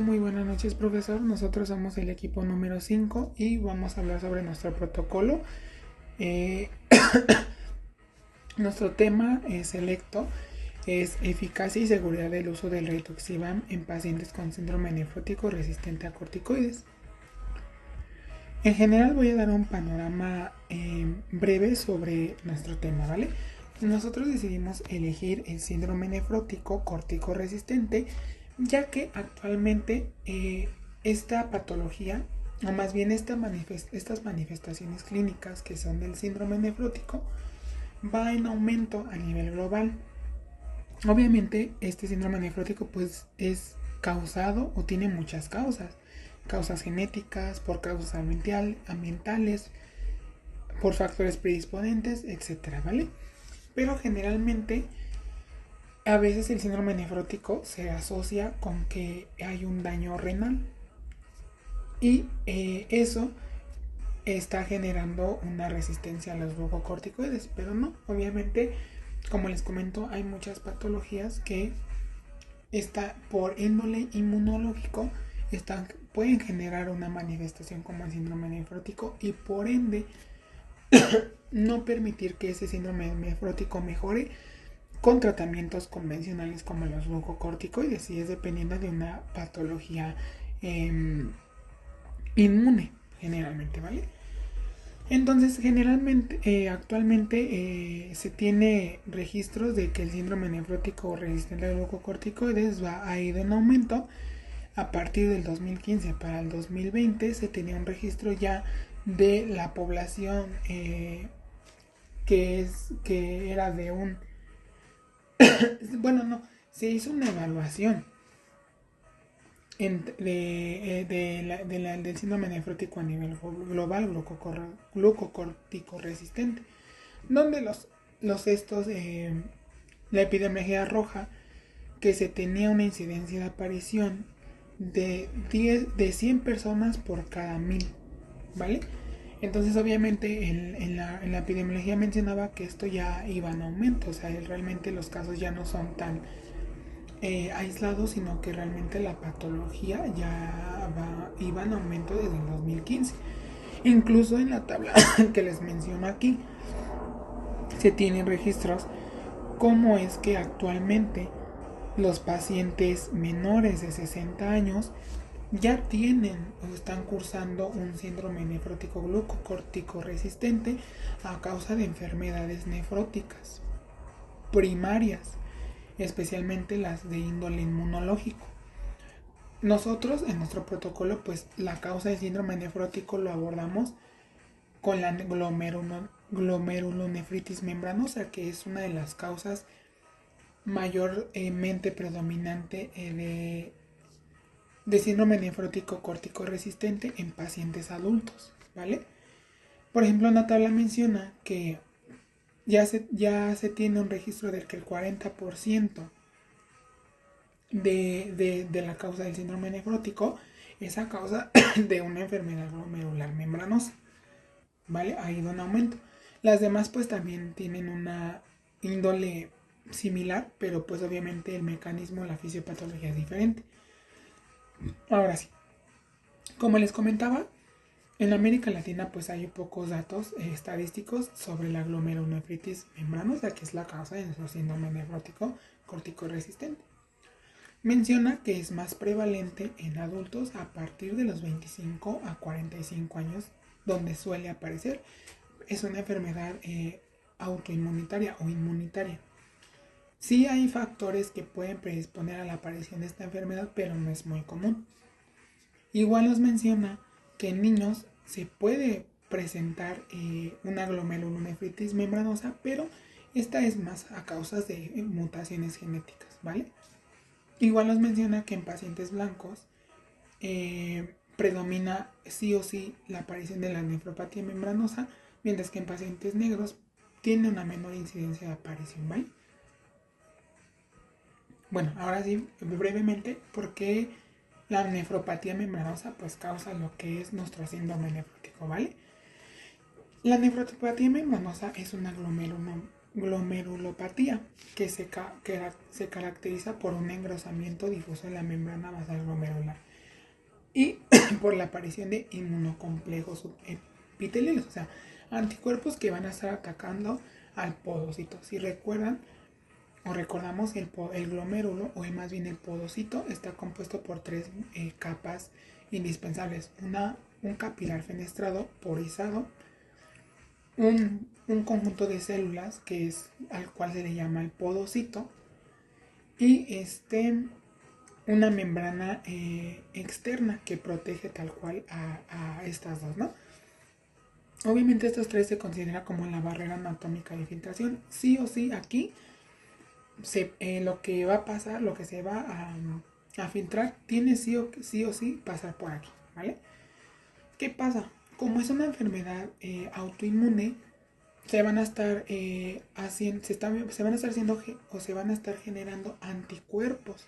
Muy buenas noches, profesor. Nosotros somos el equipo número 5 y vamos a hablar sobre nuestro protocolo. Eh, Nuestro tema selecto es eficacia y seguridad del uso del rituximab en pacientes con síndrome nefrótico resistente a corticoides. En general voy a dar un panorama breve sobre nuestro tema, ¿vale? Nosotros decidimos elegir el síndrome nefrótico córtico resistente, ya que actualmente esta patología, o más bien estas manifestaciones clínicas que son del síndrome nefrótico, va en aumento a nivel global. Obviamente este síndrome nefrótico pues es causado o tiene muchas causas genéticas, por causas ambientales, por factores predisponentes, etcétera, ¿vale? Pero generalmente a veces el síndrome nefrótico se asocia con que hay un daño renal y eso está generando una resistencia a los glucocorticoides, pero no, obviamente, como les comento, hay muchas patologías que por índole inmunológico pueden generar una manifestación como el síndrome nefrótico y por ende no permitir que ese síndrome nefrótico mejore con tratamientos convencionales como los glucocorticoides, y es dependiendo de una patología inmune generalmente, ¿vale? Entonces generalmente actualmente se tiene registros de que el síndrome nefrótico resistente a glucocorticoides ha ido en aumento a partir del 2015. Para el 2020 se tenía un registro ya de la población que era de un bueno, no, se hizo una evaluación del síndrome nefrótico a nivel global, glucocortico resistente, donde la epidemiología arroja que se tenía una incidencia de aparición de 100 personas por cada 1000, ¿vale? Entonces obviamente en la epidemiología mencionaba que esto ya iba en aumento, o sea, realmente los casos ya no son tan aislados, sino que realmente la patología ya iba en aumento desde el 2015. Incluso en la tabla que les menciono aquí se tienen registros cómo es que actualmente los pacientes menores de 60 años ya tienen o están cursando un síndrome nefrótico glucocortico resistente a causa de enfermedades nefróticas primarias, especialmente las de índole inmunológico. Nosotros en nuestro protocolo pues la causa del síndrome nefrótico lo abordamos con la glomerulonefritis membranosa, que es una de las causas mayormente predominante de síndrome nefrótico córtico resistente en pacientes adultos, ¿vale? Por ejemplo, en la tabla menciona que ya se tiene un registro del que el 40% de la causa del síndrome nefrótico es a causa de una enfermedad glomerular membranosa, ¿vale? Ha ido en aumento. Las demás pues también tienen una índole similar, pero pues obviamente el mecanismo, la fisiopatología es diferente. Ahora sí, como les comentaba, en América Latina pues hay pocos datos estadísticos sobre la glomerulonefritis membranosa, que es la causa de nuestro síndrome nefrótico córtico resistente. Menciona que es más prevalente en adultos a partir de los 25 a 45 años, donde suele aparecer. Es una enfermedad autoinmunitaria o inmunitaria. Sí hay factores que pueden predisponer a la aparición de esta enfermedad, pero no es muy común. Igual nos menciona que en niños se puede presentar una glomerulonefritis membranosa, pero esta es más a causa de mutaciones genéticas, ¿vale? Igual nos menciona que en pacientes blancos predomina sí o sí la aparición de la nefropatía membranosa, mientras que en pacientes negros tiene una menor incidencia de aparición, ¿vale? Bueno, ahora sí, brevemente, ¿por qué la nefropatía membranosa pues causa lo que es nuestro síndrome nefrótico, ¿vale? La nefropatía membranosa es una glomerulopatía, que se caracteriza por un engrosamiento difuso en la membrana basal glomerular y por la aparición de inmunocomplejos epiteliales, o sea, anticuerpos que van a estar atacando al podocito. Si recuerdan o recordamos, el glomérulo, o más bien el podocito, está compuesto por tres capas indispensables. Un capilar fenestrado, porizado, un conjunto de células que es al cual se le llama el podocito, y una membrana externa que protege tal cual a estas dos, ¿no? Obviamente estos tres se considera como la barrera anatómica de filtración. Sí o sí aquí lo que va a pasar, lo que se va a filtrar, tiene sí o sí pasar por aquí, ¿vale? ¿Qué pasa? Como es una enfermedad autoinmune, se van a estar se van a estar haciendo o se van a estar generando anticuerpos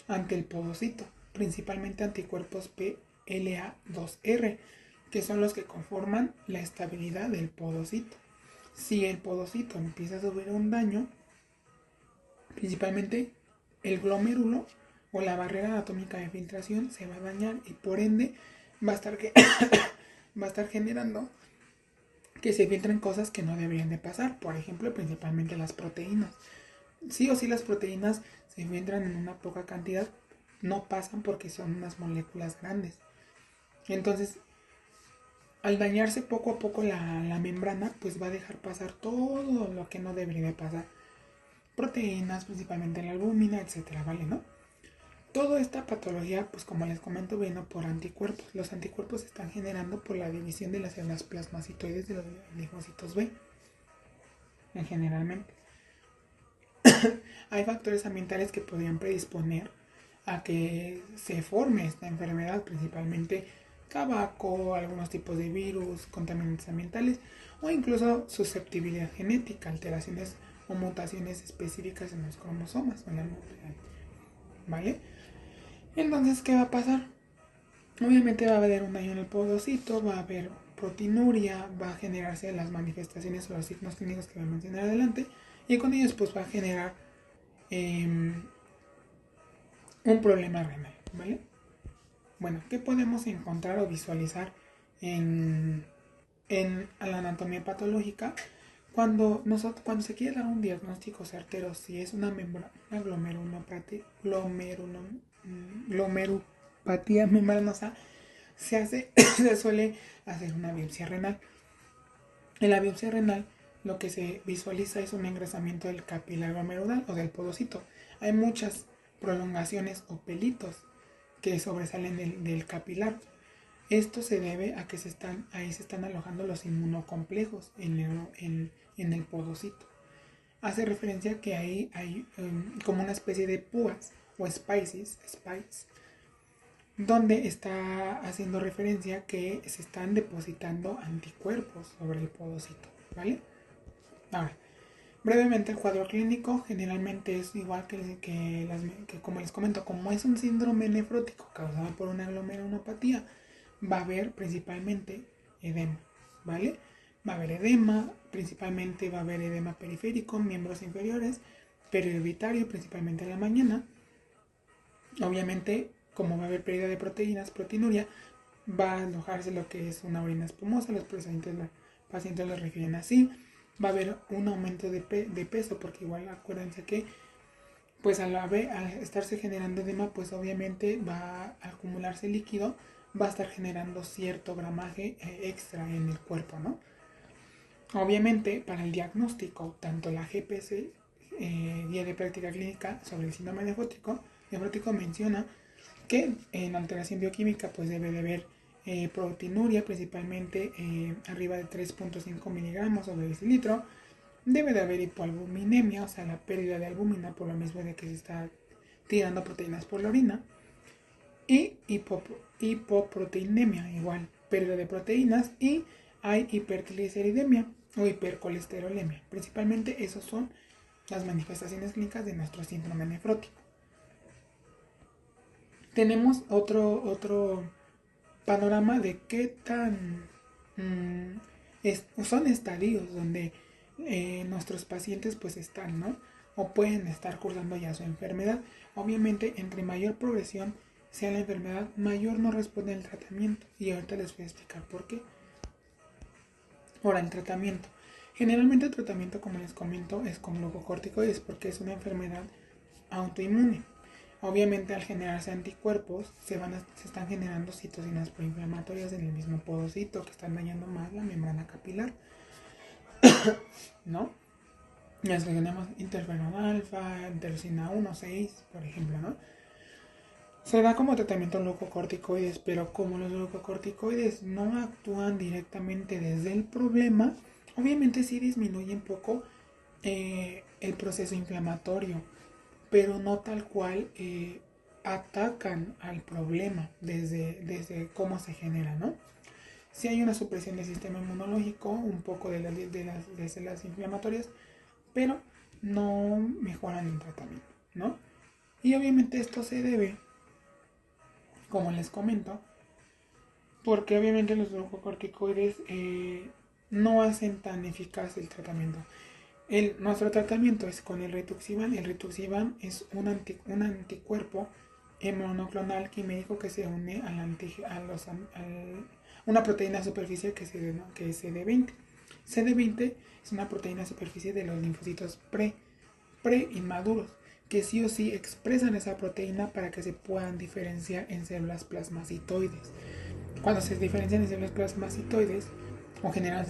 ante el podocito, principalmente anticuerpos PLA2R, que son los que conforman la estabilidad del podocito. Si el podocito empieza a sufrir un daño, principalmente el glomérulo o la barrera anatómica de filtración se va a dañar y por ende va a estar, va a estar generando que se filtren cosas que no deberían de pasar, por ejemplo, principalmente las proteínas. Sí o sí las proteínas se filtran en una poca cantidad, no pasan porque son unas moléculas grandes. Entonces, al dañarse poco a poco la membrana, pues va a dejar pasar todo lo que no debería de pasar. Proteínas, principalmente la albúmina, etcétera, ¿vale? ¿No? Toda esta patología, pues como les comento, viene por anticuerpos. Los anticuerpos se están generando por la división de las células plasmacitoides de los linfocitos B, generalmente. Hay factores ambientales que podrían predisponer a que se forme esta enfermedad, principalmente tabaco, algunos tipos de virus, contaminantes ambientales o incluso susceptibilidad genética, alteraciones o mutaciones específicas en los cromosomas, ¿vale? Entonces, ¿qué va a pasar? Obviamente va a haber un daño en el podocito, va a haber proteinuria, va a generarse las manifestaciones o los signos clínicos que voy a mencionar adelante, y con ellos pues va a generar un problema renal, ¿vale? Bueno, ¿qué podemos encontrar o visualizar en la anatomía patológica? Cuando se quiere dar un diagnóstico certero si es una glomerulopatía membranosa, se suele hacer una biopsia renal. En la biopsia renal lo que se visualiza es un engrosamiento del capilar glomerular o del podocito. Hay muchas prolongaciones o pelitos que sobresalen del capilar. Esto se debe a que ahí se están alojando los inmunocomplejos en el podocito. Hace referencia que ahí hay como una especie de púas o spikes, donde está haciendo referencia que se están depositando anticuerpos sobre el podocito, ¿vale? Ahora, brevemente el cuadro clínico generalmente es igual que como les comento, como es un síndrome nefrótico causado por una glomerulopatía, va a haber principalmente edema, ¿vale? Va a haber edema, principalmente va a haber edema periférico, miembros inferiores, perioritario, principalmente en la mañana. Obviamente, como va a haber pérdida de proteínas, proteinuria, va a alojarse lo que es una orina espumosa, los pacientes lo refieren así. Va a haber un aumento de peso, porque igual acuérdense que pues al estarse generando edema, pues obviamente va a acumularse líquido, va a estar generando cierto gramaje extra en el cuerpo, ¿no? Obviamente, para el diagnóstico, tanto la GPC, Guía de Práctica Clínica sobre el Síndrome nefrótico menciona que en alteración bioquímica pues debe de haber proteinuria, principalmente arriba de 3.5 miligramos sobre decilitro. Debe de haber hipoalbuminemia, o sea, la pérdida de albúmina por lo mismo de que se está tirando proteínas por la orina. Y hipoproteinemia, igual, pérdida de proteínas. Y hay hipertrigliceridemia o hipercolesterolemia. Principalmente esas son las manifestaciones clínicas de nuestro síndrome nefrótico. Tenemos otro panorama de qué tan son estadios donde nuestros pacientes pues están, ¿no? O pueden estar cursando ya su enfermedad. Obviamente, entre mayor progresión sea la enfermedad, mayor no responde el tratamiento. Y ahorita les voy a explicar por qué. Ahora, el tratamiento. Generalmente el tratamiento, como les comento, es con glucocorticoides porque es una enfermedad autoinmune. Obviamente, al generarse anticuerpos, se están generando citocinas proinflamatorias en el mismo podocito que están dañando más la membrana capilar, ¿no? Las que tenemos interferón alfa, interleucina 1, 6, por ejemplo, ¿no? Se da como tratamiento glucocorticoides, pero como los glucocorticoides no actúan directamente desde el problema, obviamente sí disminuye un poco el proceso inflamatorio, pero no tal cual atacan al problema desde cómo se genera, ¿no? Si hay una supresión del sistema inmunológico, un poco de las células inflamatorias, pero no mejoran el tratamiento, ¿no? Y obviamente esto se debe, como les comento, porque obviamente los glucocorticoides no hacen tan eficaz el tratamiento. Nuestro tratamiento es con el rituximab. El rituximab es un anticuerpo monoclonal químico que se une una proteína superficial que es CD20. CD20 es una proteína superficie de los linfocitos pre-inmaduros, que sí o sí expresan esa proteína para que se puedan diferenciar en células plasmacitoides. Cuando se diferencian en células plasmacitoides o generan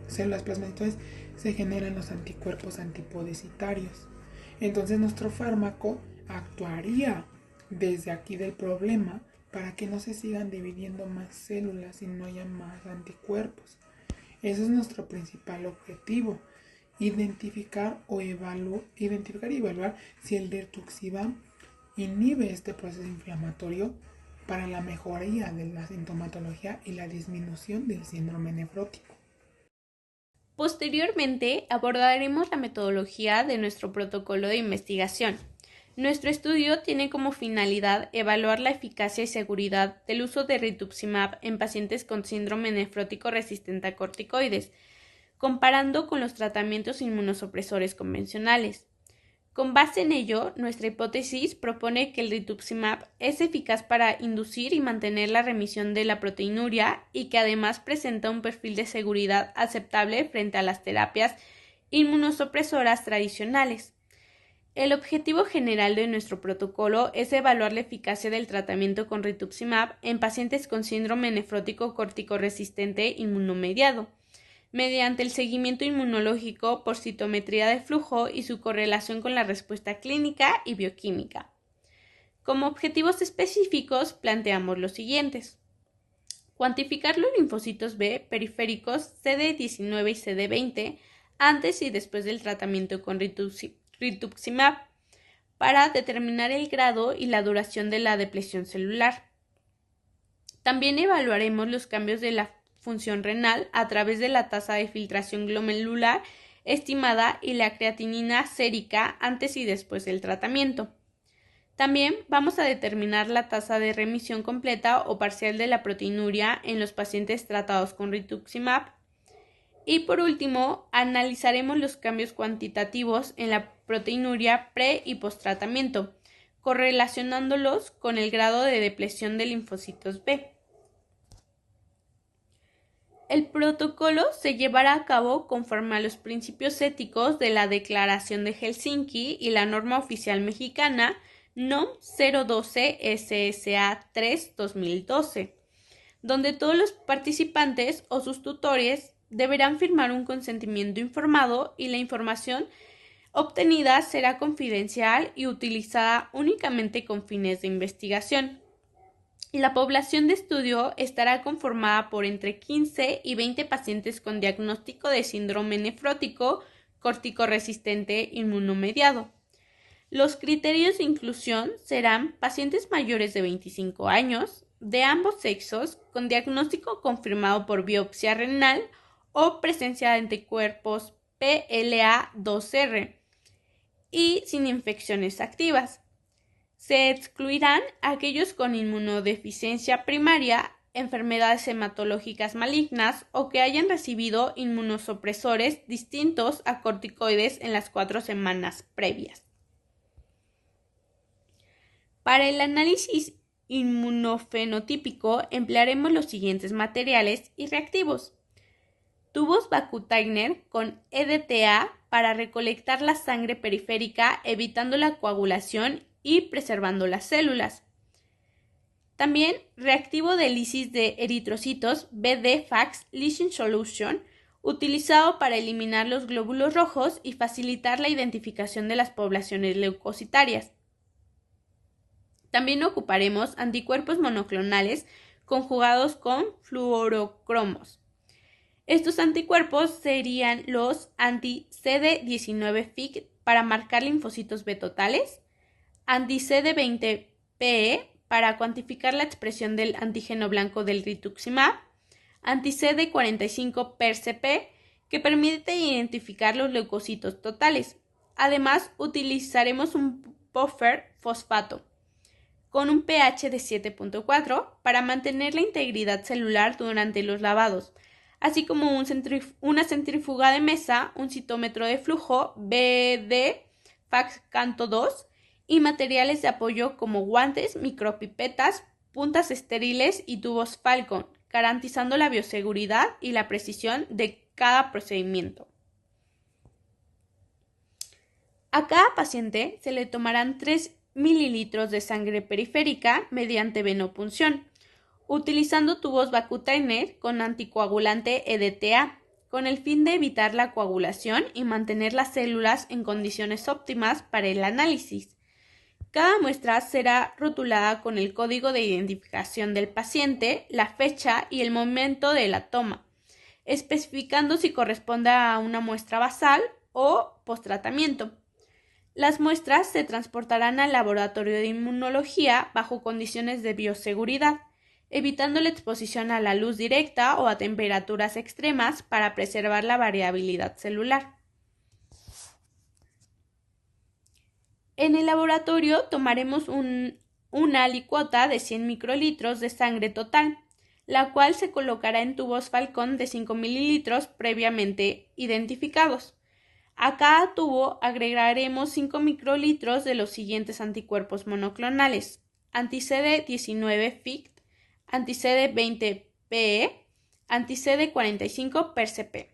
células plasmacitoides, se generan los anticuerpos antipodecitarios. Entonces nuestro fármaco actuaría desde aquí del problema para que no se sigan dividiendo más células y no haya más anticuerpos. Ese es nuestro principal objetivo. Identificar y evaluar si el rituximab inhibe este proceso inflamatorio para la mejoría de la sintomatología y la disminución del síndrome nefrótico. Posteriormente abordaremos la metodología de nuestro protocolo de investigación. Nuestro estudio tiene como finalidad evaluar la eficacia y seguridad del uso de rituximab en pacientes con síndrome nefrótico resistente a corticoides, comparando con los tratamientos inmunosupresores convencionales. Con base en ello, nuestra hipótesis propone que el rituximab es eficaz para inducir y mantener la remisión de la proteinuria y que además presenta un perfil de seguridad aceptable frente a las terapias inmunosupresoras tradicionales. El objetivo general de nuestro protocolo es evaluar la eficacia del tratamiento con rituximab en pacientes con síndrome nefrótico corticoresistente inmunomediado, mediante el seguimiento inmunológico por citometría de flujo y su correlación con la respuesta clínica y bioquímica. Como objetivos específicos planteamos los siguientes: cuantificar los linfocitos B periféricos CD19 y CD20 antes y después del tratamiento con rituximab para determinar el grado y la duración de la depresión celular. También evaluaremos los cambios de la función renal a través de la tasa de filtración glomerular estimada y la creatinina sérica antes y después del tratamiento. También vamos a determinar la tasa de remisión completa o parcial de la proteinuria en los pacientes tratados con rituximab. Y por último, analizaremos los cambios cuantitativos en la proteinuria pre- y post-tratamiento, correlacionándolos con el grado de depresión de linfocitos B. El protocolo se llevará a cabo conforme a los principios éticos de la Declaración de Helsinki y la norma oficial mexicana NOM 012 SSA 3-2012, donde todos los participantes o sus tutores deberán firmar un consentimiento informado y la información obtenida será confidencial y utilizada únicamente con fines de investigación. La población de estudio estará conformada por entre 15 y 20 pacientes con diagnóstico de síndrome nefrótico corticoresistente inmunomediado. Los criterios de inclusión serán pacientes mayores de 25 años, de ambos sexos, con diagnóstico confirmado por biopsia renal o presencia de anticuerpos PLA2R y sin infecciones activas. Se excluirán aquellos con inmunodeficiencia primaria enfermedades hematológicas malignas o que hayan recibido inmunosupresores distintos a corticoides en las 4 semanas previas. Para el análisis inmunofenotípico emplearemos los siguientes materiales y reactivos. Tubos Vacutainer con EDTA para recolectar la sangre periférica evitando la coagulación y preservando las células. También reactivo de lisis de eritrocitos BD-FAX Leaching Solution, utilizado para eliminar los glóbulos rojos y facilitar la identificación de las poblaciones leucocitarias. También ocuparemos anticuerpos monoclonales conjugados con fluorocromos. Estos anticuerpos serían los anti-CD19-FIC para marcar linfocitos B totales, anti-CD20-PE para cuantificar la expresión del antígeno blanco del rituximab, anti-CD45-PERCP que permite identificar los leucocitos totales. Además, utilizaremos un buffer fosfato con un pH de 7.4 para mantener la integridad celular durante los lavados, así como una centrífuga de mesa, un citómetro de flujo BD FAX Canto 2 y materiales de apoyo como guantes, micropipetas, puntas estériles y tubos Falcon, garantizando la bioseguridad y la precisión de cada procedimiento. A cada paciente se le tomarán 3 mililitros de sangre periférica mediante venopunción, utilizando tubos Vacutainer con anticoagulante EDTA, con el fin de evitar la coagulación y mantener las células en condiciones óptimas para el análisis. Cada muestra será rotulada con el código de identificación del paciente, la fecha y el momento de la toma, especificando si corresponde a una muestra basal o posttratamiento. Las muestras se transportarán al laboratorio de inmunología bajo condiciones de bioseguridad, evitando la exposición a la luz directa o a temperaturas extremas para preservar la variabilidad celular. En el laboratorio tomaremos una alicuota de 100 microlitros de sangre total, la cual se colocará en tubos Falcon de 5 mililitros previamente identificados. A cada tubo agregaremos 5 microlitros de los siguientes anticuerpos monoclonales: anti-CD19-FIC, anti-CD20-PE, anti-CD45-PERCP.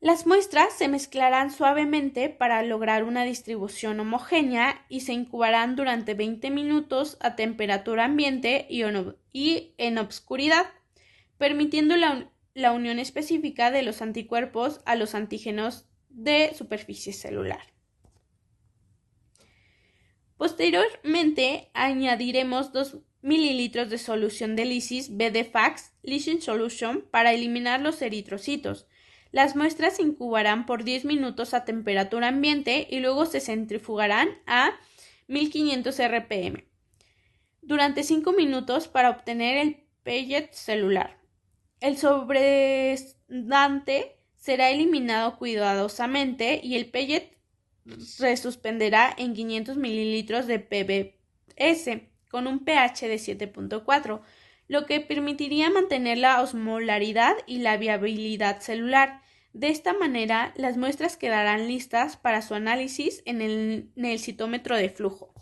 Las muestras se mezclarán suavemente para lograr una distribución homogénea y se incubarán durante 20 minutos a temperatura ambiente y en obscuridad, permitiendo la unión específica de los anticuerpos a los antígenos de superficie celular. Posteriormente, añadiremos 2 mililitros de solución de lisis BD-FAX Leaching Solution para eliminar los eritrocitos. Las muestras se incubarán por 10 minutos a temperatura ambiente y luego se centrifugarán a 1500 RPM durante 5 minutos para obtener el pellet celular. El sobredante será eliminado cuidadosamente y el pellet se suspenderá en 500 mililitros de PBS con un pH de 7.4, lo que permitiría mantener la osmolaridad y la viabilidad celular. De esta manera, las muestras quedarán listas para su análisis en el citómetro de flujo.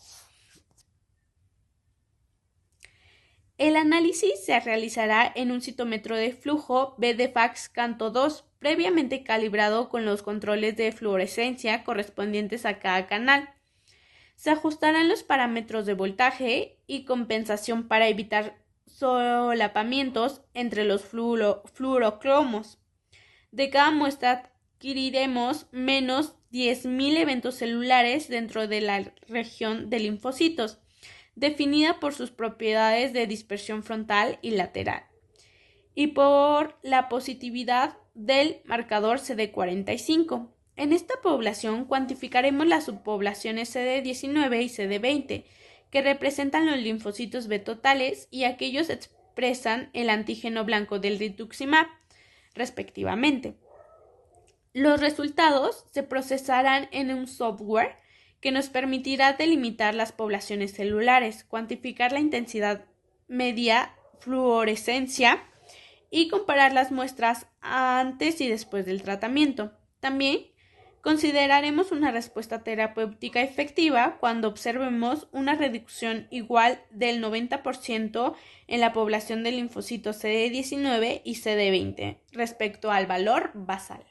El análisis se realizará en un citómetro de flujo BD-FAX Canto 2, previamente calibrado con los controles de fluorescencia correspondientes a cada canal. Se ajustarán los parámetros de voltaje y compensación para evitar solapamientos entre los fluorocromos. De cada muestra adquiriremos menos 10.000 eventos celulares dentro de la región de linfocitos, definida por sus propiedades de dispersión frontal y lateral, y por la positividad del marcador CD45. En esta población cuantificaremos las subpoblaciones CD19 y CD20, que representan los linfocitos B totales y aquellos expresan el antígeno blanco del rituximab, respectivamente. Los resultados se procesarán en un software que nos permitirá delimitar las poblaciones celulares, cuantificar la intensidad media fluorescencia y comparar las muestras antes y después del tratamiento. También consideraremos una respuesta terapéutica efectiva cuando observemos una reducción igual del 90% en la población de linfocitos CD19 y CD20 respecto al valor basal.